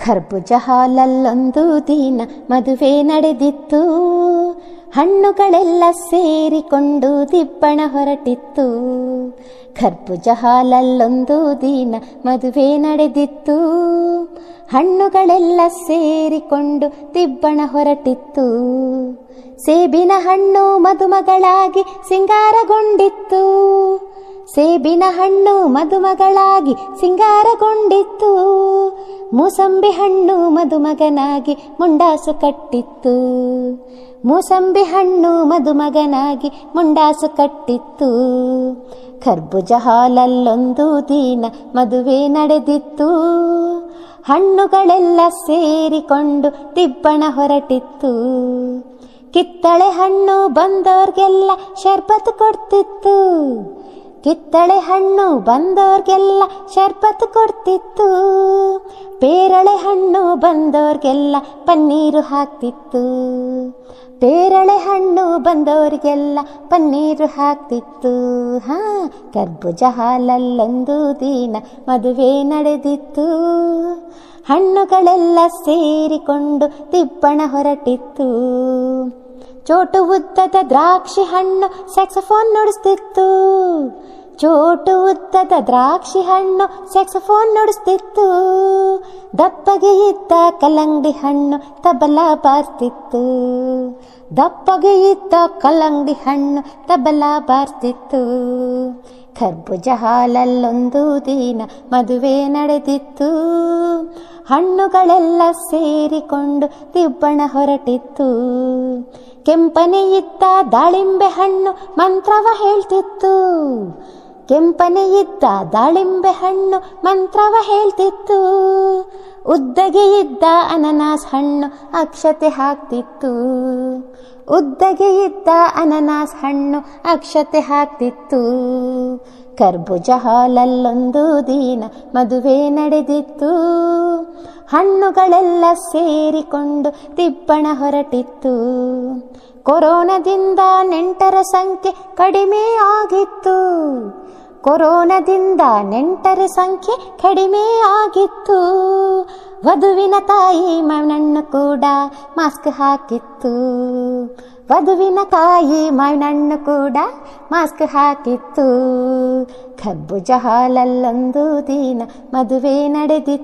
ಖರ್ಬೂಜ ಹಾಲಲ್ಲೊಂದು ದಿನ ಮದುವೆ ನಡೆದಿತ್ತು. ಹಣ್ಣುಗಳೆಲ್ಲ ಸೇರಿಕೊಂಡು ದಿಬ್ಬಣ ಹೊರಟಿತ್ತು. ಖರ್ಬೂಜ ಹಾಲಲ್ಲೊಂದು ದಿನ ಮದುವೆ ನಡೆದಿತ್ತು. ಹಣ್ಣುಗಳೆಲ್ಲ ಸೇರಿಕೊಂಡು ದಿಬ್ಬಣ ಹೊರಟಿತ್ತು. ಸೇಬಿನ ಹಣ್ಣು ಮದುಮಗಳಾಗಿ ಸಿಂಗಾರಗೊಂಡಿತ್ತು. ಸೇಬಿನ ಹಣ್ಣು ಮದುಮಗಳಾಗಿ ಸಿಂಗಾರಗೊಂಡಿತ್ತು. ಮೂಸಂಬಿ ಹಣ್ಣು ಮದುಮಗನಾಗಿ ಮುಂಡಾಸು ಕಟ್ಟಿತ್ತು. ಮೂಸಂಬಿ ಹಣ್ಣು ಮದುಮಗನಾಗಿ ಮುಂಡಾಸು ಕಟ್ಟಿತ್ತು. ಖರ್ಬೂಜ ಹಾಲಲ್ಲೊಂದು ದಿನ ಮದುವೆ ನಡೆದಿತ್ತು. ಹಣ್ಣುಗಳೆಲ್ಲ ಸೇರಿಕೊಂಡು ದಿಬ್ಬಣ ಹೊರಟಿತ್ತು. ಕಿತ್ತಳೆ ಹಣ್ಣು ಬಂದೋರ್ಗೆಲ್ಲ ಶರ್ಬತ್ ಕೊಡ್ತಿತ್ತು. ಕಿತ್ತಳೆ ಹಣ್ಣು ಬಂದೋರ್ಗೆಲ್ಲ ಶರ್ಬತ್ ಕೊಡ್ತಿತ್ತು. ಪೇರಳೆ ಹಣ್ಣು ಬಂದೋರ್ಗೆಲ್ಲ ಪನ್ನೀರು ಹಾಕ್ತಿತ್ತು. ಪೇರಳೆ ಹಣ್ಣು ಬಂದೋರಿಗೆಲ್ಲ ಪನ್ನೀರು ಹಾಕ್ತಿತ್ತು. ಖರ್ಬೂಜ ಹಾಲಲ್ಲೊಂದು ದಿನ ಮದುವೆ ನಡೆದಿತ್ತು. ಹಣ್ಣುಗಳೆಲ್ಲ ಸೇರಿಕೊಂಡು ದಿಬ್ಬಣ ಹೊರಟಿತ್ತು. ಚೋಟು ಉದ್ದದ ದ್ರಾಕ್ಷಿ ಹಣ್ಣು ಸ್ಯಾಕ್ಸಫೋನ್ ನುಡಿಸ್ತಿತ್ತು. ಚೋಟು ಉದ್ದದ ದ್ರಾಕ್ಷಿ ಹಣ್ಣು ಸ್ಯಾಕ್ಸಫೋನ್ ನುಡಿಸ್ತಿತ್ತು. ದಪ್ಪಗೆ ಇದ್ದ ಕಲ್ಲಂಗಡಿ ಹಣ್ಣು ತಬಲಾ ಬಾರ್ತಿತ್ತು. ದಪ್ಪಗೆ ಇದ್ದ ಕಲ್ಲಂಗಡಿ ಹಣ್ಣು ತಬಲಾ ಬಾರ್ತಿತ್ತು. ಖರ್ಬೂಜ ಹಾಲಲ್ಲೊಂದು ದಿನ ಮದುವೆ ನಡೆದಿತ್ತು. ಹಣ್ಣುಗಳೆಲ್ಲ ಸೇರಿಕೊಂಡು ದಿಬ್ಬಣ ಹೊರಟಿತ್ತು. ಕೆಂಪನೆ ಇದ್ದ ದಾಳಿಂಬೆ ಹಣ್ಣು ಮಂತ್ರವ ಹೇಳ್ತಿತ್ತು. ಕೆಂಪನೆ ಇದ್ದ ದಾಳಿಂಬೆ ಹಣ್ಣು ಮಂತ್ರವ ಹೇಳ್ತಿತ್ತು. ಉದ್ದಗೆ ಇದ್ದ ಅನನಾಸ್ ಹಣ್ಣು ಅಕ್ಷತೆ ಹಾಕ್ತಿತ್ತು. ಉದ್ದಗೆ ಇದ್ದ ಅನನಾಸ್ ಹಣ್ಣು ಅಕ್ಷತೆ ಹಾಕ್ತಿತ್ತು. ಖರ್ಬೂಜ ಹಾಲಲ್ಲೊಂದು ದಿನ ಮದುವೆ ನಡೆದಿತ್ತು. ಹಣ್ಣುಗಳೆಲ್ಲ ಸೇರಿಕೊಂಡು ದಿಬ್ಬಣ ಹೊರಟಿತ್ತು. ಕೊರೋನಾದಿಂದ ನೆಂಟರ ಸಂಖ್ಯೆ ಕಡಿಮೆ ಆಗಿತ್ತು. ಕೊರೋನಾದಿಂದ ನೆಂಟರ ಸಂಖ್ಯೆ ಕಡಿಮೆ ಆಗಿತ್ತು. ವಧುವಿನ ತಾಯಿ ಮಾವಿನಣ್ಣು ಕೂಡ ಮಾಸ್ಕ್ ಹಾಕಿತ್ತು. ವಧುವಿನ ತಾಯಿ ಮಾವಿನಣ್ಣು ಕೂಡ ಮಾಸ್ಕ್ ಹಾಕಿತ್ತು. ಖರ್ಬೂಜ ಹಾಲಲ್ಲೊಂದು ದಿನ ಮದುವೆ ನಡೆದಿತ್ತು.